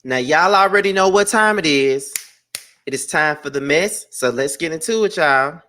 Now, y'all already know what time it is. It is time for the mess. So let's get into it, y'all.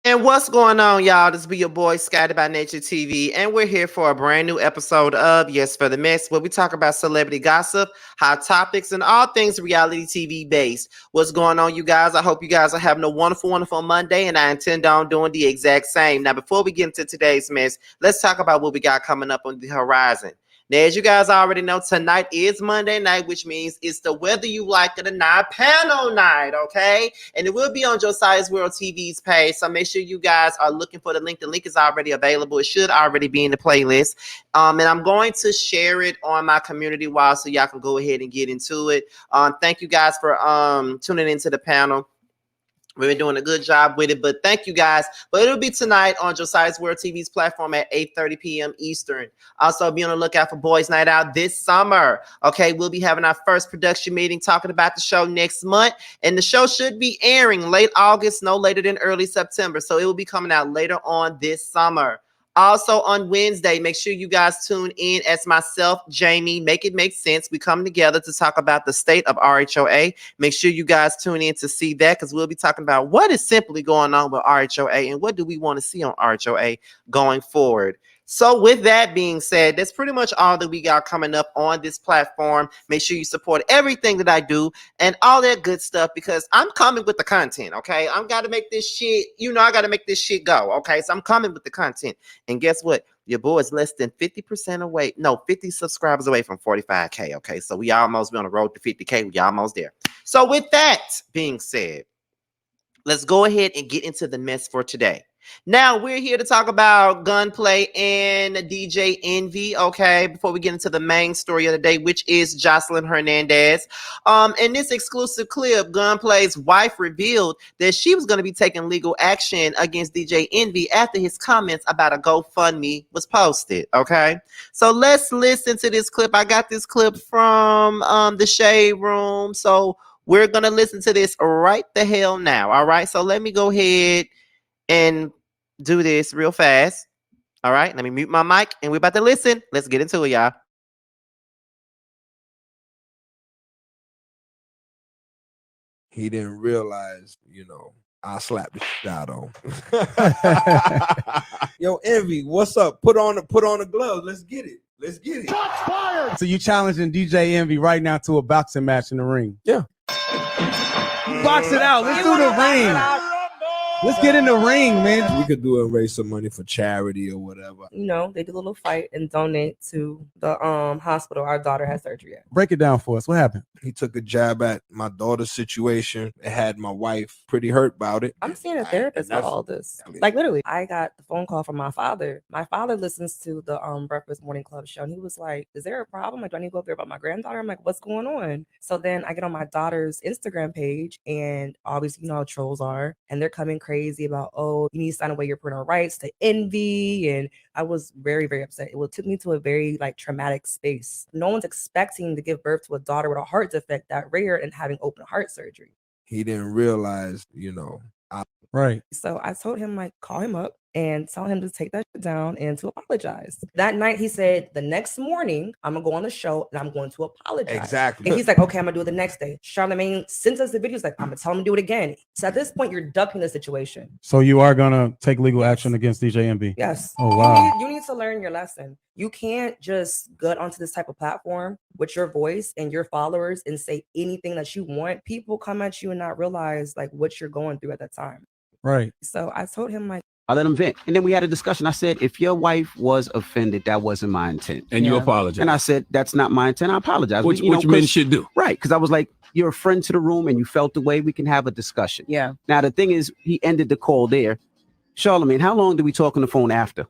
And what's going on, y'all? This be your boy Scotty by Nature TV, and we're here for a brand new episode of Yes for the Mess, where we talk about celebrity gossip, hot topics, and all things reality TV based. What's going on, you guys? I hope you guys are having a wonderful, wonderful Monday, and I intend on doing the exact same. Now, before we get into today's mess, let's talk about what we got coming up on the horizon. Now, as you guys already know, tonight is Monday night, which means it's the Whether You Like It or Not panel night, okay? And it will be on Josiah's World TV's page, so make sure you guys are looking for the link. The link is already available. It should already be in the playlist. And I'm going to share it on my community wall so y'all can go ahead and get into it. Thank you guys for tuning into the panel. We've been doing a good job with it, but thank you guys. But it'll be tonight on Josiah's World TV's platform at 8:30 p.m. Eastern. Also, be on the lookout for Boys Night Out this summer. Okay, we'll be having our first production meeting talking about the show next month, and the show should be airing late August, no later than early September. So it will be coming out later on this summer. Also on Wednesday, make sure you guys tune in as myself, Jamie, Make It Make Sense. We come together to talk about the state of RHOA. Make sure you guys tune in to see that, because we'll be talking about what is simply going on with RHOA and what do we want to see on RHOA going forward. So with that being said, that's pretty much all that we got coming up on this platform. Make sure you support everything that I do and all that good stuff, because I'm coming with the content, okay? I got to make this shit, I got to make this shit go, okay? So I'm coming with the content. And guess what? Your boy is less than 50% away. No, 50 subscribers away from 45K, okay? So we almost be on the road to 50K. We almost there. So with that being said, let's go ahead and get into the mess for today. Now, we're here to talk about Gunplay and DJ Envy, okay, before we get into the main story of the day, which is Joseline Hernandez. In this exclusive clip, Gunplay's wife revealed that she was going to be taking legal action against DJ Envy after his comments about a GoFundMe was posted, okay? So let's listen to this clip. I got this clip from the Shade Room, so we're going to listen to this right the hell now, all right? So let me go ahead and do this real fast. All right, let me mute my mic and we're about to listen. Let's get into it, y'all. He didn't realize, I slapped the shit out on. Yo, Envy, what's up? Put on the gloves. Let's get it. Let's get it. Shots fired. So you challenging DJ Envy right now to a boxing match in the ring? Yeah. Box it out. Let's do the ring. Let's get in the ring, man. We could do it and raise some money for charity or whatever. They do a little fight and donate to the hospital our daughter had surgery at. Break it down for us. What happened? He took a jab at my daughter's situation. It had my wife pretty hurt about it. I'm seeing a therapist for all this. Like, literally, I got the phone call from my father. My father listens to the Breakfast Morning Club show, and he was like, is there a problem? Like, do I need to go up there about my granddaughter? I'm like, what's going on? So then I get on my daughter's Instagram page, and obviously, you know how trolls are, and they're coming crazy about, oh, you need to sign away your parental rights to Envy. And I was very, very upset. It took me to a very traumatic space. No one's expecting to give birth to a daughter with a heart defect that rare and having open heart surgery. He didn't realize, Right. So I told him, call him up and tell him to take that shit down and to apologize. That night, he said, the next morning, I'm going to go on the show and I'm going to apologize. Exactly. And he's like, okay, I'm going to do it the next day. Charlamagne sends us the videos like, I'm going to tell him to do it again. So at this point, you're ducking the situation. So you are going to take legal action against DJ Envy? Yes. Oh, wow. You need to learn your lesson. You can't just gut onto this type of platform with your voice and your followers and say anything that you want. People come at you and not realize what you're going through at that time. Right. So I told him I let him vent. And then we had a discussion. I said, if your wife was offended, that wasn't my intent. And you apologize. And I said, that's not my intent. I apologize. Which men should do. Right. Because I was like, you're a friend to the room and you felt the way, we can have a discussion. Yeah. Now, the thing is, he ended the call there. Charlamagne, how long did we talk on the phone after?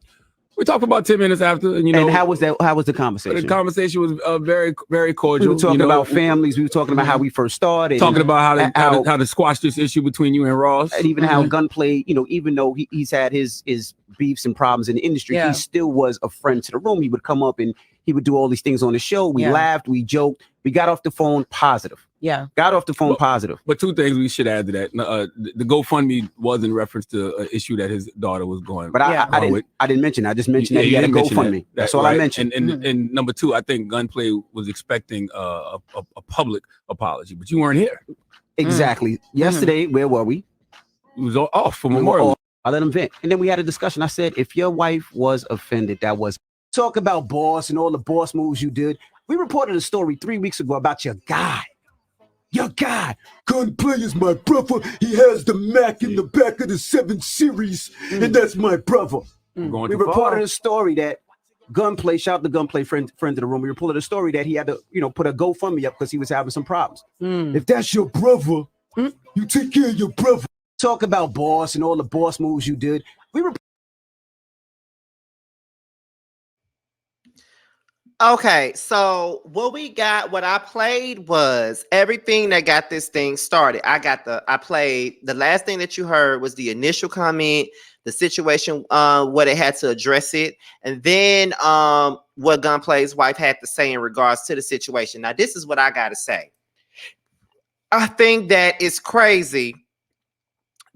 We talked for about 10 minutes after, and And how was that? How was the conversation? The conversation was very, very cordial. We were talking about families. We were talking about how we first started. Talking about how to squash this issue between you and Ross, and even how Gunplay. Even though he's had his beefs and problems in the industry, he still was a friend to the room. He would come up and He would do all these things on the show. We laughed, we joked. We got off the phone positive. Yeah. Got off the phone positive. But two things we should add to that. The GoFundMe was in reference to an issue that his daughter was going. But I didn't mention. I just mentioned that he had a GoFundMe. That's all I mentioned. And number two, I think Gunplay was expecting a public apology, but you weren't here. Exactly. Yesterday, where were we? It was off for Memorial. I let him vent. And then we had a discussion. I said, if your wife was offended, that was talk about boss and all the boss moves you did. We reported a story 3 weeks ago about your guy. Your guy. Gunplay is my brother. He has the Mac in the back of the 7 Series, and that's my brother. We reported a story that Gunplay, shout out to Gunplay, friend to the room. We reported a story that he had to, put a GoFundMe up because he was having some problems. If that's your brother, you take care of your brother. Talk about boss and all the boss moves you did. Okay, so what I played was everything that got this thing started. I played the last thing that you heard was the initial comment, the situation, what it had to address it, and then what Gunplay's wife had to say in regards to the situation. Now, this is what I gotta say. I think that it's crazy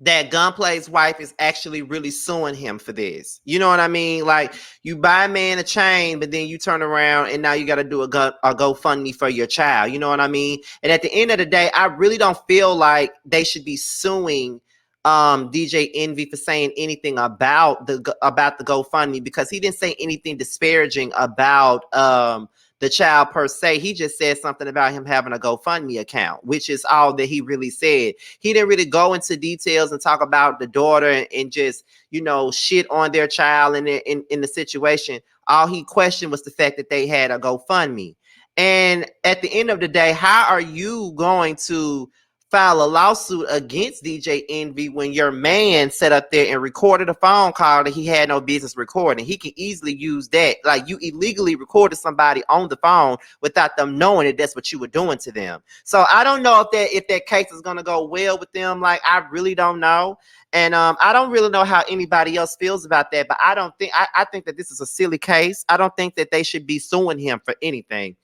that Gunplay's wife is actually really suing him for this. You know what I mean? Like, you buy a man a chain, but then you turn around and now you got to do a GoFundMe for your child. You know what I mean? And at the end of the day, I really don't feel like they should be suing DJ Envy for saying anything about the GoFundMe, because he didn't say anything disparaging about the child per se. He just said something about him having a GoFundMe account, which is all that he really said. He didn't really go into details and talk about the daughter and just, shit on their child and in the situation. All he questioned was the fact that they had a GoFundMe. And at the end of the day, how are you going to file a lawsuit against DJ Envy when your man sat up there and recorded a phone call that he had no business recording? He can easily use that. Like, you illegally recorded somebody on the phone without them knowing that that's what you were doing to them. So I don't know if that case is going to go well with them. Like, I really don't know. And I don't really know how anybody else feels about that, but I think that this is a silly case. I don't think that they should be suing him for anything.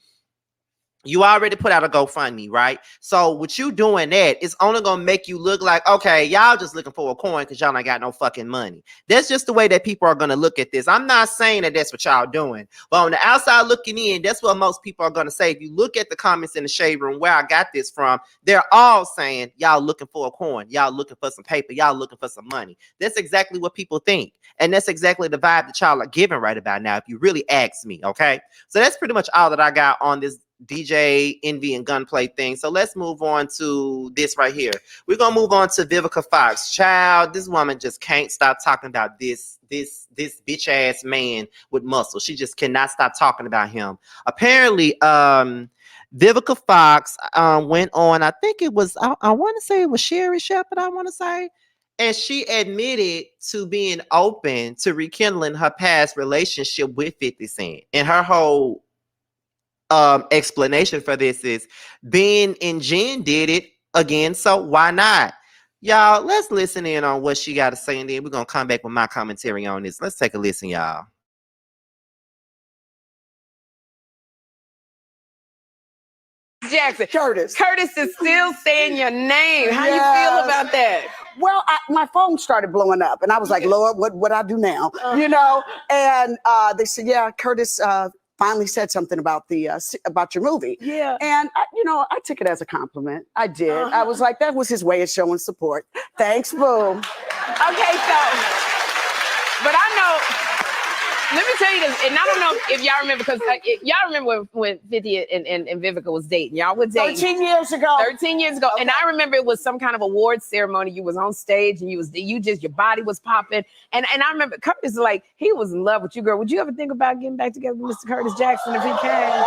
You already put out a GoFundMe, right? So with you doing that, it's only going to make you look like, okay, y'all just looking for a coin because y'all ain't got no fucking money. That's just the way that people are going to look at this. I'm not saying that that's what y'all doing, but on the outside looking in, that's what most people are going to say. If you look at the comments in the shade room where I got this from, they're all saying y'all looking for a coin. Y'all looking for some paper. Y'all looking for some money. That's exactly what people think. And that's exactly the vibe that y'all are giving right about now, if you really ask me, okay? So that's pretty much all that I got on this DJ Envy and Gunplay thing. So let's move on to this right here. We're gonna move on to Vivica Fox. Child, this woman just can't stop talking about this bitch ass man with muscle. She just cannot stop talking about him. Apparently, Vivica Fox went on, I think it was, I want to say it was Sheree Shepherd, I want to say. And she admitted to being open to rekindling her past relationship with 50 Cent. And her whole explanation for this is Ben and Jen did it again, so why not? Y'all, let's listen in on what she got to say, and then we're gonna come back with my commentary on this. Let's take a listen, y'all. Jackson. Curtis is still saying your name. How you feel about that? Well, my phone started blowing up, and I was like, Lord, what I do now? And they said, yeah, Curtis finally said something about your movie. Yeah. And I took it as a compliment. I did. I was like, that was his way of showing support. Thanks, boom. Okay, so, but I know, let me tell you this, and I don't know if y'all remember, because y'all remember when 50 and Vivica was dating. Y'all were dating 13 years ago. 13 years ago. Okay. And I remember it was some kind of awards ceremony. You was on stage and your body was popping. And I remember Curtis was like, he was in love with you, girl. Would you ever think about getting back together with Mr. Curtis Jackson if he came?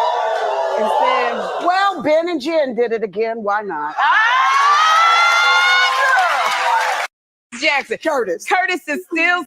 Well, Ben and Jen did it again. Why not? Jackson. Curtis is still.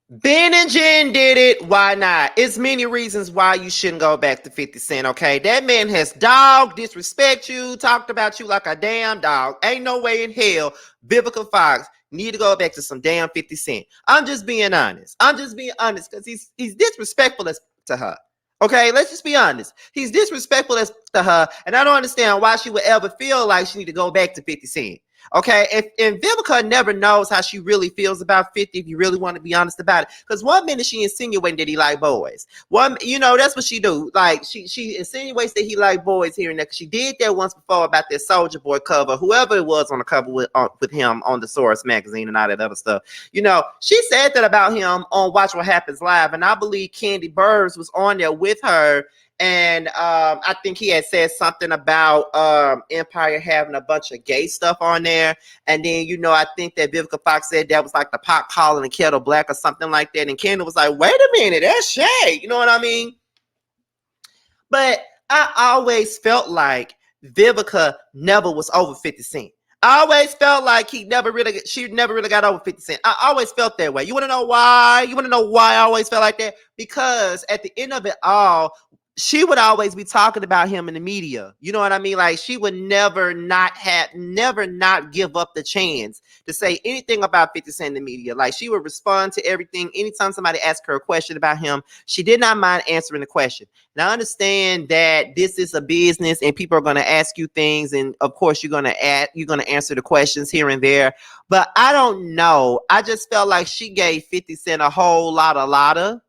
Ben and Jen did it. Why not? It's many reasons why you shouldn't go back to 50 Cent, okay? That man has dogged, disrespect you, talked about you like a damn dog. Ain't no way in hell, Vivica Fox, need to go back to some damn 50 Cent. I'm just being honest. Because he's disrespectful to her. Okay, let's just be honest. He's disrespectful to her, and I don't understand why she would ever feel like she need to go back to 50 Cent. Okay, and Vivica never knows how she really feels about 50, if you really want to be honest about it. Because one minute she insinuating that he like boys. That's what she do. Like, she insinuates that he like boys here and there. She did that once before about that Soulja Boy cover, whoever it was on the cover with him on the Source magazine and all that other stuff. She said that about him on Watch What Happens Live, and I believe Candy Burrs was on there with her. And I think he had said something about Empire having a bunch of gay stuff on there. And then, I think that Vivica Fox said that was like the pot calling the kettle black or something like that. And Kendall was like, wait a minute, that's shade. You know what I mean? But I always felt like Vivica never was over 50 Cent. I always felt like she never really got over 50 Cent. I always felt that way. You want to know why? I always felt like that? Because at the end of it all, she would always be talking about him in the media. You know what I mean? Like, she would never not give up the chance to say anything about 50 Cent in the media. Like, she would respond to everything. Anytime somebody asked her a question about him, she did not mind answering the question. Now, I understand that this is a business and people are going to ask you things. And of course, you're going to answer the questions here and there. But I don't know. I just felt like she gave 50 Cent a whole lot of.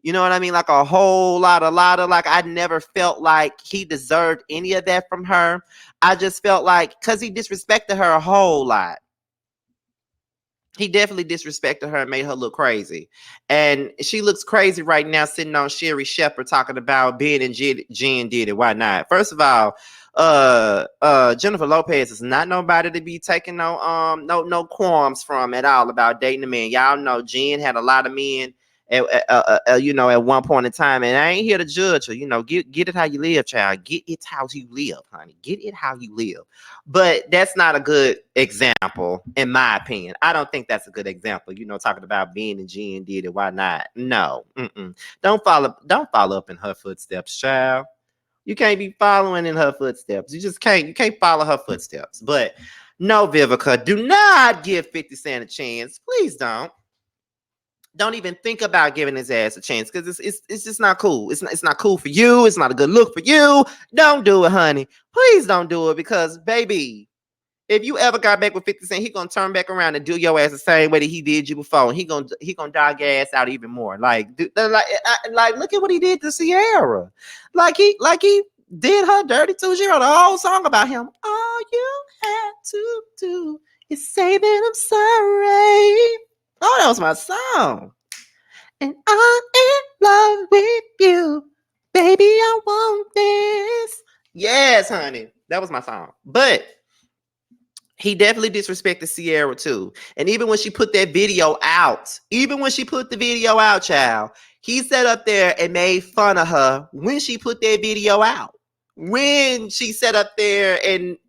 You know what I mean? Like a whole lot of. Like, I never felt like he deserved any of that from her. I just felt like, because he disrespected her a whole lot. He definitely disrespected her and made her look crazy. And she looks crazy right now sitting on Sheree Shepherd talking about Ben and Jen did it. Why not? First of all, Jennifer Lopez is not nobody to be taking no qualms from at all about dating a man. Y'all know Jen had a lot of men at one point in time, and I ain't here to judge her. Get it how you live, child. Get it how you live, honey. Get it how you live. But that's not a good example, in my opinion. I don't think that's a good example. Talking about Ben and Jen did it. Why not? No. Don't follow up in her footsteps, child. You can't be following in her footsteps. You just can't. You can't follow her footsteps. But no, Vivica, do not give 50 Cent a chance. Please don't. Don't even think about giving his ass a chance, because it's just not cool. It's not cool for you. It's not a good look for you. Don't do it, honey. Please don't do it, because, baby, if you ever got back with 50 Cent, he gonna turn back around and do your ass the same way that he did you before. He gonna dog your ass out even more. Like look at what he did to Sierra. Like he did her dirty to Sierra. The whole song about him. All you had to do is say that I'm sorry. Oh, that was my song. And I'm in love with you. Baby, I want this. Yes, honey. That was my song. But he definitely disrespected Sierra too. And even when she put that video out, child, he sat up there and made fun of her when she put that video out. When she sat up there and,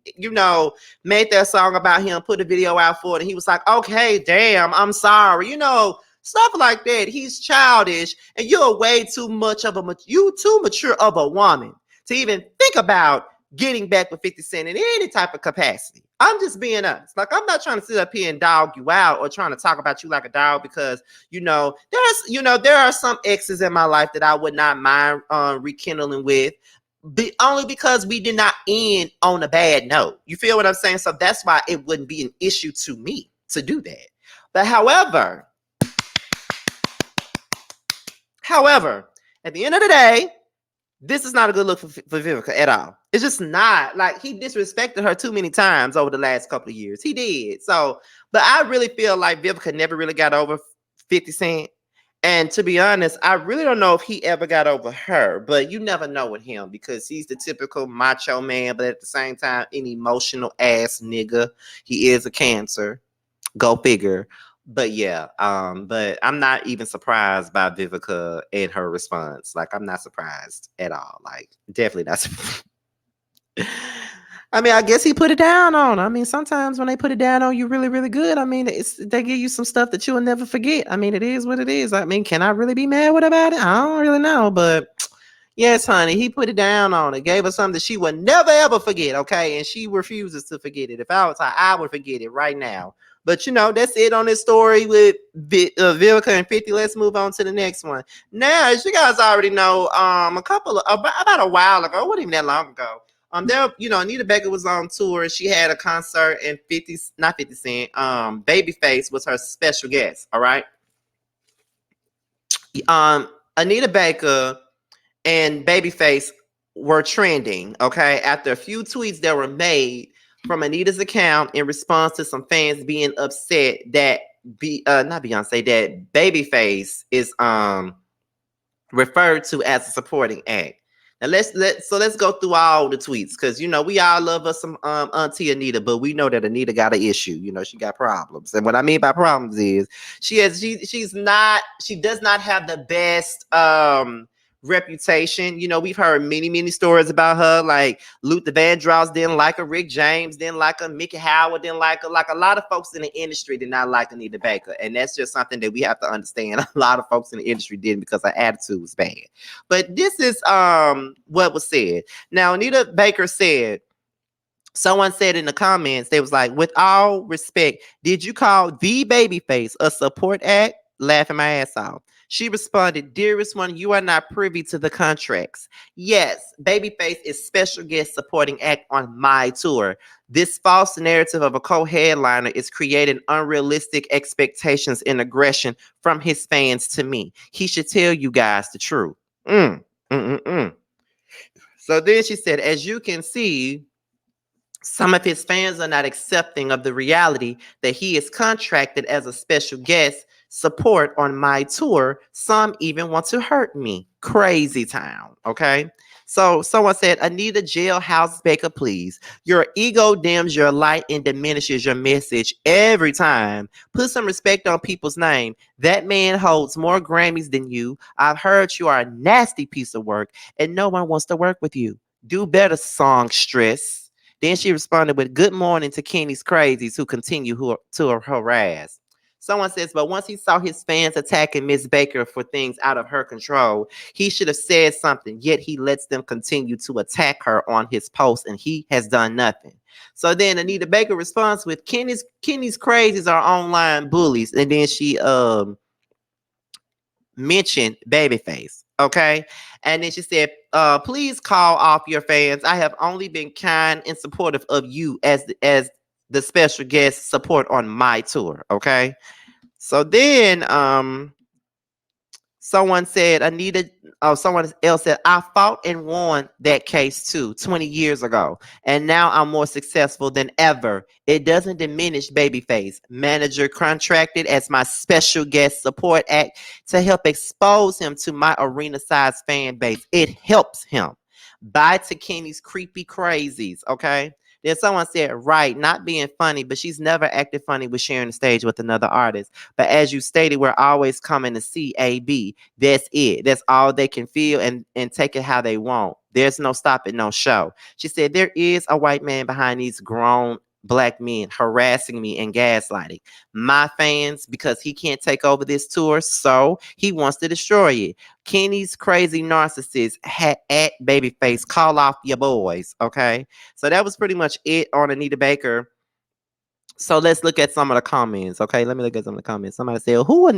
made that song about him, put a video out for it, and he was like, okay, damn, I'm sorry. Stuff like that. He's childish, and you're way too mature of a woman to even think about getting back with 50 Cent in any type of capacity. I'm just being honest. Like, I'm not trying to sit up here and dog you out or trying to talk about you like a dog, because, there are some exes in my life that I would not mind rekindling with. Only because we did not end on a bad note. You feel what I'm saying? So that's why it wouldn't be an issue to me to do that. But however, at the end of the day, this is not a good look for Vivica at all. It's just not. Like, he disrespected her too many times over the last couple of years. He did. So, but I really feel like Vivica never really got over 50 Cent. And to be honest, I really don't know if he ever got over her, but you never know with him, because he's the typical macho man, but at the same time, an emotional ass nigga. He is a Cancer. Go figure. But yeah, but I'm not even surprised by Vivica and her response. Like, I'm not surprised at all. Like, definitely not surprised. I mean, I guess he put it down on. I mean, sometimes when they put it down on you really, really good, I mean, they give you some stuff that you will never forget. I mean, it is what it is. I mean, can I really be mad with about it? I don't really know. But yes, honey, he put it down on it. Gave her something that she would never, ever forget, okay? And she refuses to forget it. If I was her, I would forget it right now. But that's it on this story with Vivica and 50. Let's move on to the next one. Now, as you guys already know, about a while ago, it wasn't even that long ago. Anita Baker was on tour. She had a concert, and 50 Cent, Babyface was her special guest. All right. Anita Baker and Babyface were trending, okay, after a few tweets that were made from Anita's account in response to some fans being upset that not Beyonce, that Babyface is referred to as a supporting act. Now let's go through all the tweets, because we all love us some Auntie Anita, but we know that Anita got an issue. She got problems, and what I mean by problems is she does not have the best reputation. We've heard many stories about her, like Luther Vandross didn't like her, Rick James didn't like her, Mickey Howard didn't like her. Like, a lot of folks in the industry did not like Anita Baker, and that's just something that we have to understand. A lot of folks in the industry didn't, because her attitude was bad. But this is what was said. Now, Anita Baker said, someone said in the comments, they was like, with all respect, did you call the Babyface a support act? Laughing my ass off. She responded, dearest one, you are not privy to the contracts. Yes, Babyface is special guest supporting act on my tour. This false narrative of a co-headliner is creating unrealistic expectations and aggression from his fans to me. He should tell you guys the truth. So then she said, as you can see, some of his fans are not accepting of the reality that he is contracted as a special guest support on my tour. Some even want to hurt me. Crazy town. Okay. So someone said, Anita Jailhouse Baker, please. Your ego dims your light and diminishes your message every time. Put some respect on people's name. That man holds more Grammys than you. I've heard you are a nasty piece of work and no one wants to work with you. Do better, songstress. Then she responded with, good morning to Kenny's crazies who continue to harass. Someone says, but once he saw his fans attacking Miss Baker for things out of her control, he should have said something, yet he lets them continue to attack her on his post, and he has done nothing. So then Anita Baker responds with, Kenny's crazies are online bullies. And then she mentioned Babyface. Okay. And then she said, please call off your fans. I have only been kind and supportive of you as the special guest support on my tour. Okay. So then someone else said, I fought and won that case too 20 years ago, and now I'm more successful than ever. It doesn't diminish Babyface. Manager contracted as my special guest support act to help expose him to my arena-sized fan base. It helps him. Bye to Kenny's creepy crazies, okay? Then someone said, right, not being funny, but she's never acted funny with sharing the stage with another artist. But as you stated, we're always coming to see AB. That's it. That's all they can feel and take it how they want. There's no stopping, no show. She said, there is a white man behind these grown Black men harassing me and gaslighting my fans because he can't take over this tour, so he wants to destroy it. Kenny's crazy narcissist at Babyface, call off your boys. Okay, so that was pretty much it on Anita Baker. So let's look at some of the comments. Okay, let me look at some of the comments. Somebody said, who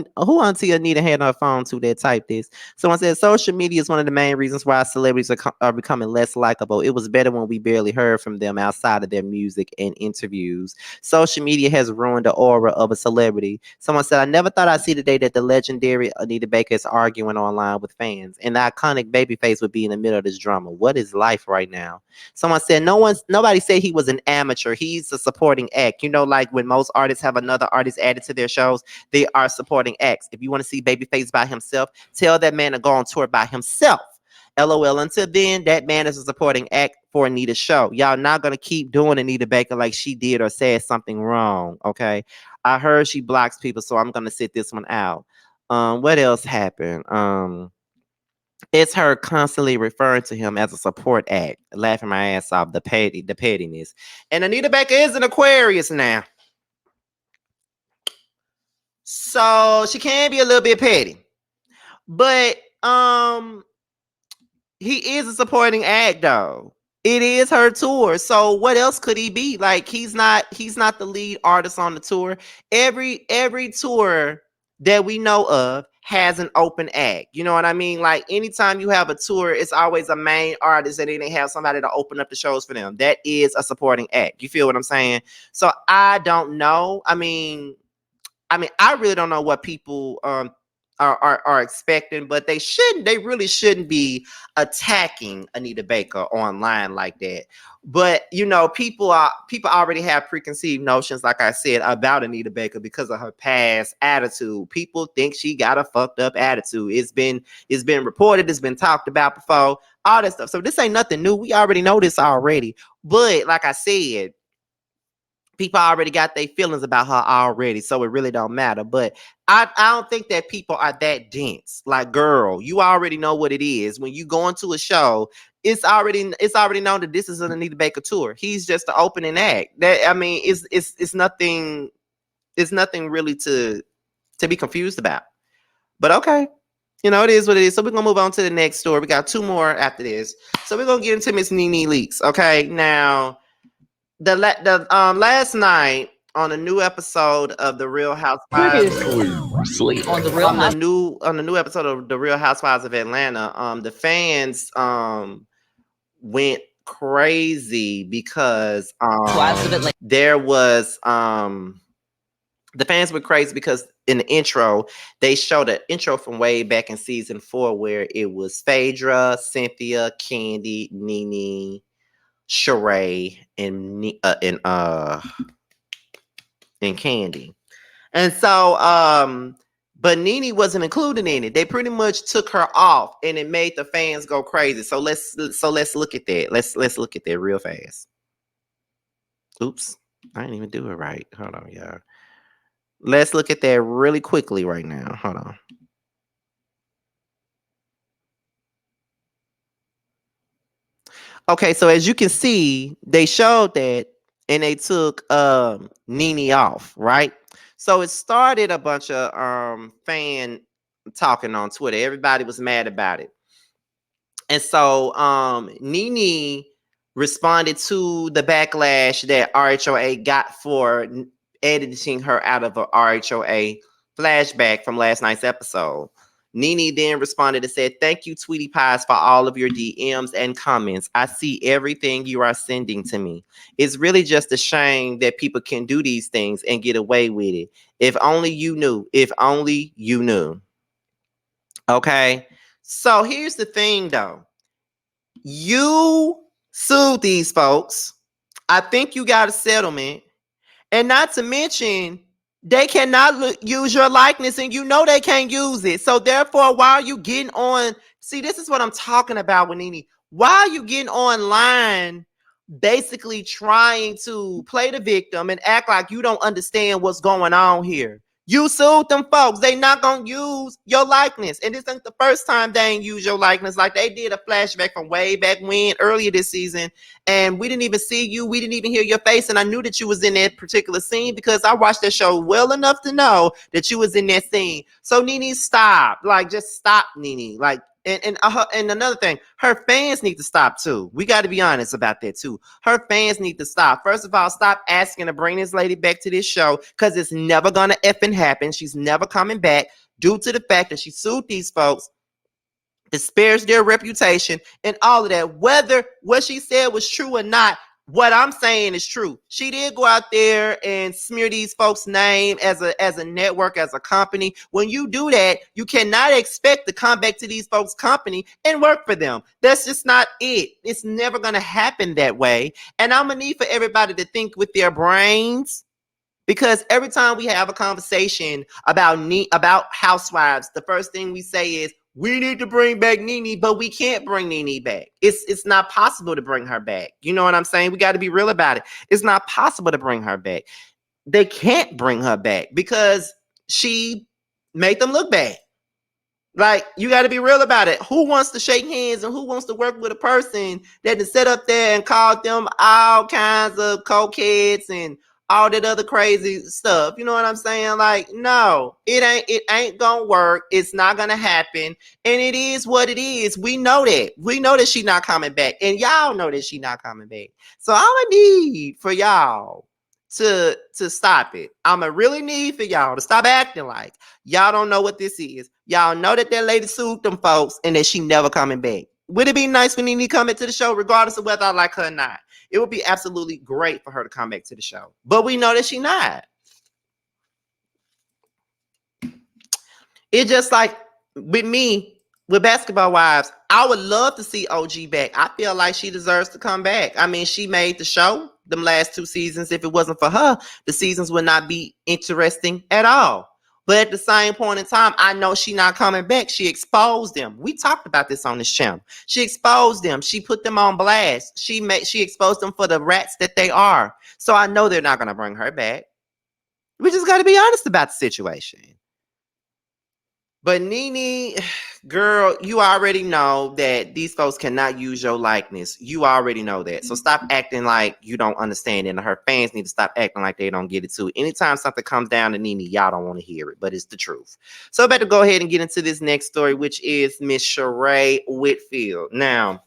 Auntie Anita had on her phone to that typed this? Someone said, social media is one of the main reasons why celebrities are becoming less likable. It was better when we barely heard from them outside of their music and interviews. Social media has ruined the aura of a celebrity. Someone said, I never thought I'd see the day that the legendary Anita Baker is arguing online with fans, and the iconic Babyface would be in the middle of this drama. What is life right now? Someone said, nobody said he was an amateur. He's a supporting act. You know, like when most artists have another artist added to their shows, they are supporting acts. If you want to see Babyface by himself, tell that man to go on tour by himself. LOL. Until then, that man is a supporting act for Anita's show. Y'all not going to keep doing Anita Baker like she did or said something wrong, okay? I heard she blocks people, so I'm going to sit this one out. What else happened? It's her constantly referring to him as a support act, laughing my ass off, the pettiness. And Anita Baker is an Aquarius now, so she can be a little bit petty. But he is a supporting act though. It is her tour. So what else could he be? Like he's not the lead artist on the tour. Every tour that we know of has an open act. You know what I mean? Like anytime you have a tour, it's always a main artist and then they have somebody to open up the shows for them. That is a supporting act. You feel what I'm saying? So I don't know. I mean, I really don't know what people are expecting, but they really shouldn't be attacking Anita Baker online like that. But you know, people already have preconceived notions, like I said, about Anita Baker because of her past attitude. People think she got a fucked up attitude. It's been reported, it's been talked about before, all that stuff. So this ain't nothing new. We already know this already. But like I said, people already got their feelings about her already, so it really don't matter. But I don't think that people are that dense. Like, girl, you already know what it is. When you go into a show, it's already known that this is an Anita Baker tour. He's just the opening act. That I mean, it's nothing really to be confused about. But okay. You know, it is what it is. So we're gonna move on to the next story. We got two more after this. So we're gonna get into Miss NeNe Leakes. Okay, now the last night on a new episode of the Real Housewives on the new episode of the Real Housewives of Atlanta, the fans went crazy because there was the fans were crazy because in the intro they showed an intro from way back in season 4 where it was Phaedra, Cynthia, Candy, NeNe, Sheree, and Candy. And so but NeNe wasn't included in it. They pretty much took her off and it made the fans go crazy. So let's look at that. Let's look at that real fast. Oops. I didn't even do it right. Hold on, y'all. Let's look at that really quickly right now. Hold on. Okay, so as you can see, they showed that and they took NeNe off, right? So it started a bunch of fan talking on Twitter. Everybody was mad about it. And so NeNe responded to the backlash that RHOA got for editing her out of a RHOA flashback from last night's episode. NeNe then responded and said, "Thank you, Tweety Pies, for all of your DMs and comments. I see everything you are sending to me. It's really just a shame that people can do these things and get away with it. If only you knew. If only you knew." Okay. So here's the thing, though. You sued these folks. I think you got a settlement. And not to mention, they cannot use your likeness and you know they can't use it. So therefore, why are you getting on? See, this is what I'm talking about with NeNe. Why are you getting online basically trying to play the victim and act like you don't understand what's going on here? You sued them folks. They not gonna use your likeness. And this ain't the first time they ain't use your likeness. Like they did a flashback from way back when, earlier this season. And we didn't even see you. We didn't even hear your face. And I knew that you was in that particular scene because I watched that show well enough to know that you was in that scene. So NeNe, stop. Like, just stop, NeNe. Like, and another thing, her fans need to stop too. We got to be honest about that too. Her fans need to stop. First of all, stop asking to bring this lady back to this show because it's never gonna effing happen. She's never coming back due to the fact that she sued these folks. It spares their reputation and all of that. Whether what she said was true or not, what I'm saying is true. She did go out there and smear these folks' name as a network, as a company. When you do that, you cannot expect to come back to these folks' company and work for them. That's just not it. It's never going to happen that way. And I'm going to need for everybody to think with their brains. Because every time we have a conversation about housewives, the first thing we say is, we need to bring back NeNe, but we can't bring NeNe back. It's not possible to bring her back. You know what I'm saying? We got to be real about it. It's not possible to bring her back. They can't bring her back because she made them look bad. Like, you got to be real about it. Who wants to shake hands and who wants to work with a person that is set up there and called them all kinds of cokeheads and all that other crazy stuff. You know what I'm saying? Like, no, it ain't gonna work. It's not gonna happen. And it is what it is. We know that. We know that she not coming back. And y'all know that she not coming back. So I'ma need for y'all to stop it. I'ma really need for y'all to stop acting like y'all don't know what this is. Y'all know that lady sued them folks and that she never coming back. Would it be nice for NeNe to come into the show regardless of whether I like her or not? It would be absolutely great for her to come back to the show. But we know that she not. It's just like with me, with Basketball Wives, I would love to see OG back. I feel like she deserves to come back. I mean, she made the show them last 2 seasons. If it wasn't for her, the seasons would not be interesting at all. But at the same point in time, I know she not coming back. She exposed them. We talked about this on this channel. She exposed them. She put them on blast. She exposed them for the rats that they are. So I know they're not going to bring her back. We just got to be honest about the situation. But NeNe, girl, you already know that these folks cannot use your likeness. You already know that. So stop acting like you don't understand it. And her fans need to stop acting like they don't get it too. Anytime something comes down to NeNe, y'all don't want to hear it, but it's the truth. So I better go ahead and get into this next story, which is Miss Sheree Whitfield. Now,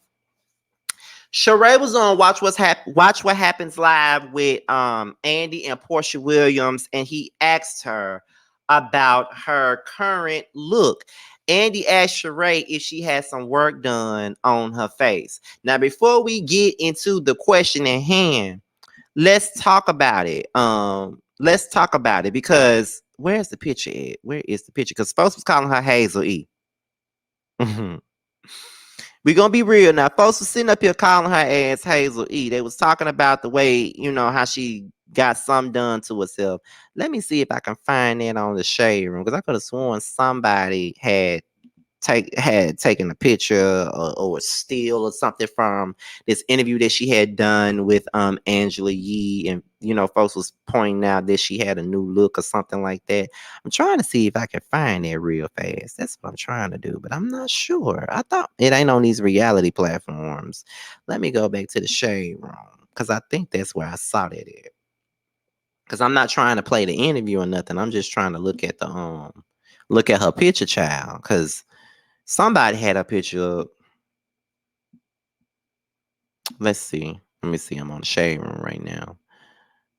Sheree was on Watch What Happens Live with Andy and Portia Williams, and he asked her about her current look. Andy asked Sheree if she had some work done on her face. Now, before we get into the question at hand, let's talk about it. Let's talk about it because where's the picture at? Where is the picture? Because folks was calling her Hazel E. We're gonna be real now. Folks was sitting up here calling her ass Hazel E. They was talking about the way, you know, how she got something done to herself. Let me see if I can find that on the shade room, because I could have sworn somebody had taken a picture or a still or something from this interview that she had done with Angela Yee, and you know, folks was pointing out that she had a new look or something like that. I'm trying to see if I can find that real fast. That's what I'm trying to do, but I'm not sure. I thought it ain't on these reality platforms. Let me go back to the shade room, because I think that's where I saw that at. Because I'm not trying to play the interview or nothing. I'm just trying to look at the look at her picture, child, because somebody had a picture up. Let's see. Let me see. I'm on the shade room right now.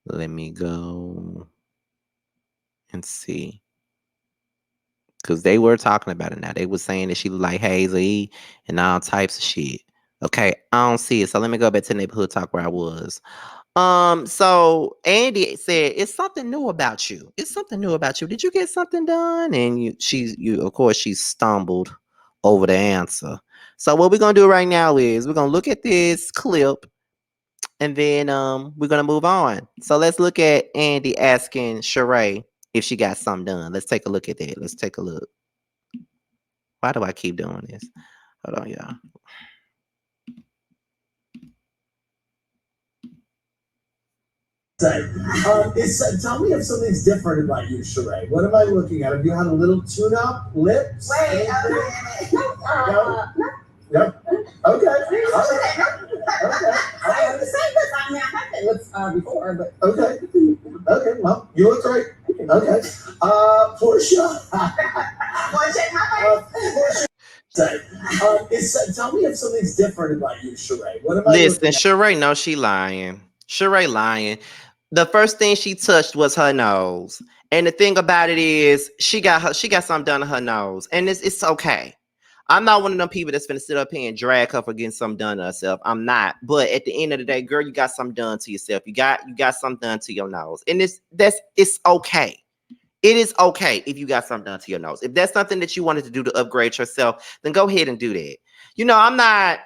Let me go and see. Because they were talking about it now. They were saying that she looked like Hazel E and all types of shit. Okay, I don't see it. So let me go back to Neighborhood Talk where I was. So Andy said, it's something new about you. It's something new about you. Did you get something done? And you of course, she stumbled over the answer. So what we're gonna do right now is we're gonna look at this clip, and then we're gonna move on. So let's look at Andy asking Sheree if she got something done. Let's take a look at that. Let's take a look. Why do I keep doing this? Hold on, y'all. Tell me if something's different about you, Sheree. What am I looking at? Have you had a little tune-up, lips? Wait, no. Okay. All right. Okay. I have the same lips. I mean, I had lips before, but Okay. Okay. Well, you look great. Okay. Portia. Tell me if something's different about you, Sheree. What am I Listen, Sheree, no, she lying. Sheree lying. The first thing she touched was her nose. And the thing about it is she got something done to her nose. And it's okay. I'm not one of them people that's finna sit up here and drag her for getting something done to herself. I'm not. But at the end of the day, girl, you got something done to yourself. You got something done to your nose. And it's okay. It is okay if you got something done to your nose. If that's something that you wanted to do to upgrade yourself, then go ahead and do that. You know, I'm not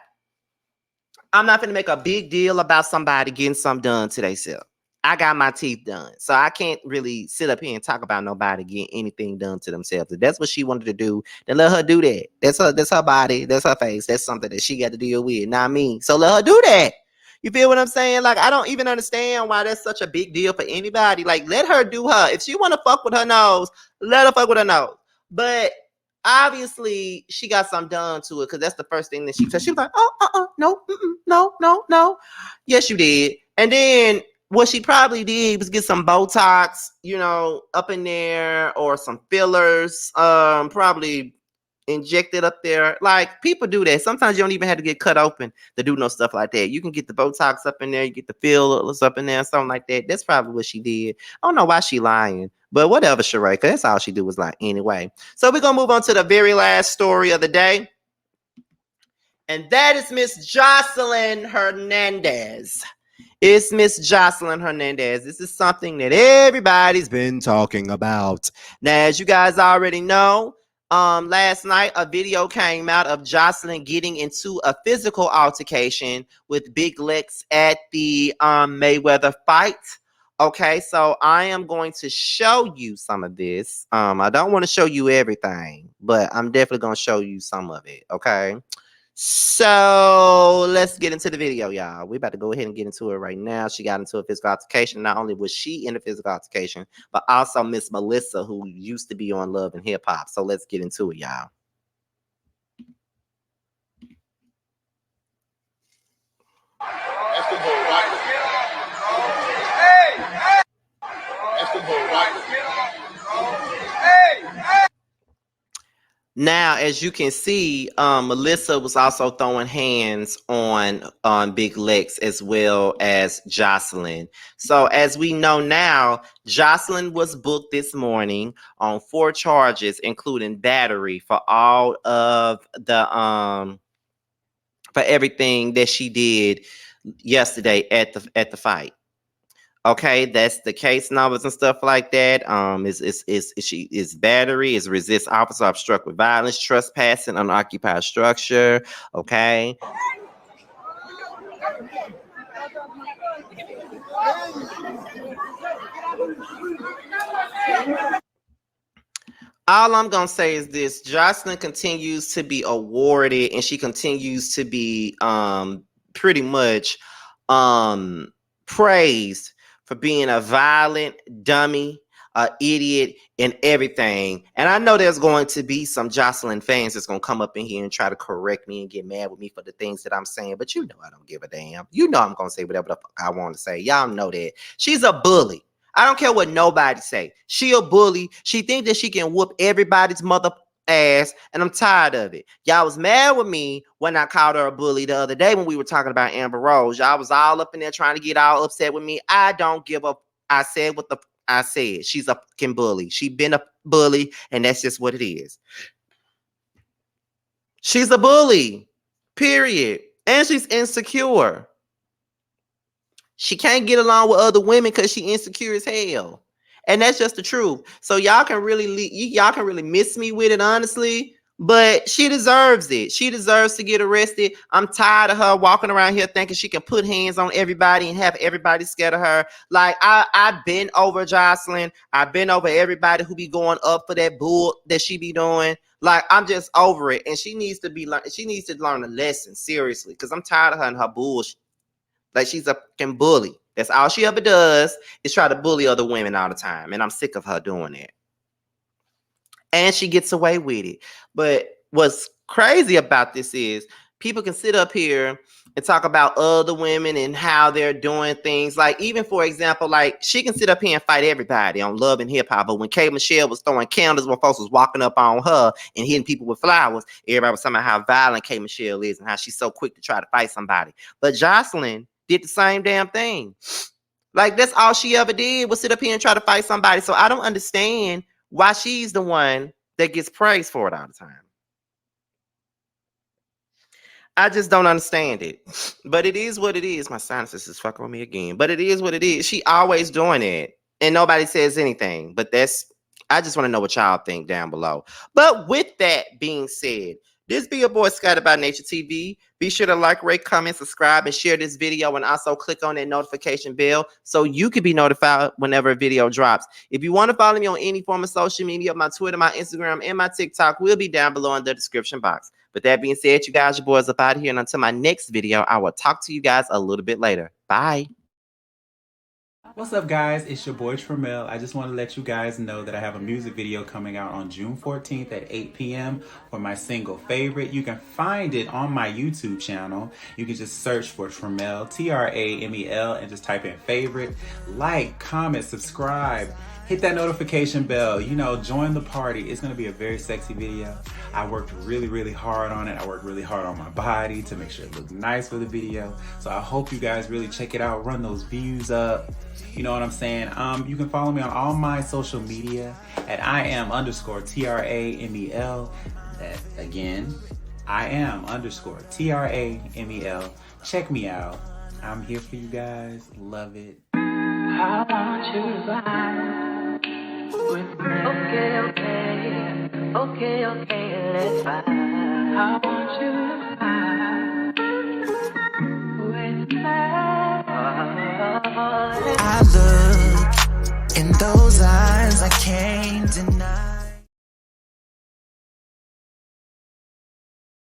finna make a big deal about somebody getting something done to themselves. I got my teeth done. So I can't really sit up here and talk about nobody getting anything done to themselves. If that's what she wanted to do, then let her do that. That's her body. That's her face. That's something that she got to deal with, not me. So let her do that. You feel what I'm saying? Like, I don't even understand why that's such a big deal for anybody. Like, let her do her. If she want to fuck with her nose, let her fuck with her nose. But obviously, she got something done to it, because that's the first thing that she touched. She was like, no. Yes, you did. And then what she probably did was get some Botox, you know, up in there, or some fillers, probably injected up there. Like, people do that. Sometimes you don't even have to get cut open to do no stuff like that. You can get the Botox up in there, you get the fillers up in there, something like that. That's probably what she did. I don't know why she lying, but whatever, Sheree, because that's all she do was lie anyway. So we're gonna move on to the very last story of the day, and that is Miss Joseline Hernandez. It's Miss Joseline Hernandez. This is something that everybody's been talking about. Now, as you guys already know, last night a video came out of Joseline getting into a physical altercation with Big Lex at the Mayweather fight. Okay, so I am going to show you some of this. I don't want to show you everything, but I'm definitely going to show you some of it. Okay. So let's get into the video, y'all. We're about to go ahead and get into it right now. She got into a physical altercation. Not only was she in a physical altercation, but also Miss Melissa, who used to be on Love and Hip Hop. So let's get into it, y'all. Now, as you can see, Melissa was also throwing hands on Big Lex as well as Joseline. So as we know now, Joseline was booked this morning on 4 charges, including battery, for all of the for everything that she did yesterday at the fight. Okay, that's the case numbers and stuff like that. Is battery, is resist officer, obstruct with violence, trespassing, unoccupied structure. Okay. All I'm gonna say is this: Joseline continues to be awarded, and she continues to be pretty much praised for being a violent dummy, idiot, and everything. And I know there's going to be some Joseline fans that's going to come up in here and try to correct me and get mad with me for the things that I'm saying. But you know I don't give a damn. You know I'm going to say whatever the fuck I want to say. Y'all know that. She's a bully. I don't care what nobody say. She a bully. She thinks that she can whoop everybody's mother ass, and I'm tired of it. Y'all was mad with me when I called her a bully the other day when we were talking about Amber Rose. Y'all was all up in there trying to get all upset with me. I don't give up. I said what the I said. She's a fucking bully. She been a bully, and that's just what it is. She's a bully, period. And she's insecure. She can't get along with other women because she insecure as hell. And that's just the truth. So y'all can really miss me with it, honestly. But she deserves it. She deserves to get arrested. I'm tired of her walking around here thinking she can put hands on everybody and have everybody scared of her. Like, I've been over Joseline. I've been over everybody who be going up for that bull that she be doing. Like, I'm just over it. And she needs to learn a lesson, seriously. Because I'm tired of her and her bullshit. Like, she's a fucking bully. That's all she ever does, is try to bully other women all the time. And I'm sick of her doing it. And she gets away with it. But what's crazy about this is people can sit up here and talk about other women and how they're doing things. Like, even for example, like, she can sit up here and fight everybody on Love and Hip Hop. But when K. Michelle was throwing candles when folks was walking up on her and hitting people with flowers, everybody was talking about how violent K. Michelle is and how she's so quick to try to fight somebody. But Joseline did the same damn thing. Like, that's all she ever did was sit up here and try to fight somebody. So I don't understand why she's the one that gets praised for it all the time. I just don't understand it. But it is what it is. My sinuses is fucking with me again. But it is what it is. She always doing it. And nobody says anything. But I just want to know what y'all think down below. But with that being said, this be your boy Scotty by Nature TV. Be sure to like, rate, comment, subscribe, and share this video, and also click on that notification bell so you can be notified whenever a video drops. If you want to follow me on any form of social media, my Twitter, my Instagram, and my TikTok will be down below in the description box. But that being said, you guys, your boys up out of here, and until my next video, I will talk to you guys a little bit later. Bye. What's up, guys? It's your boy Tramel. I just want to let you guys know that I have a music video coming out on June 14th at 8 p.m. for my single Favorite. You can find it on my YouTube channel. You can just search for Tramel, Tramel, and just type in Favorite. Like, comment, subscribe. Hit that notification bell, you know, join the party. It's gonna be a very sexy video. I worked really, really hard on it. I worked really hard on my body to make sure it looked nice for the video. So I hope you guys really check it out, run those views up. You know what I'm saying? You can follow me on all my social media at IAM_TRAMEL. That again, IAM_TRAMEL. Check me out. I'm here for you guys. Love it. I want you to ride. Okay, let's ride. I want you to ride with me. I look in those eyes, I can't deny.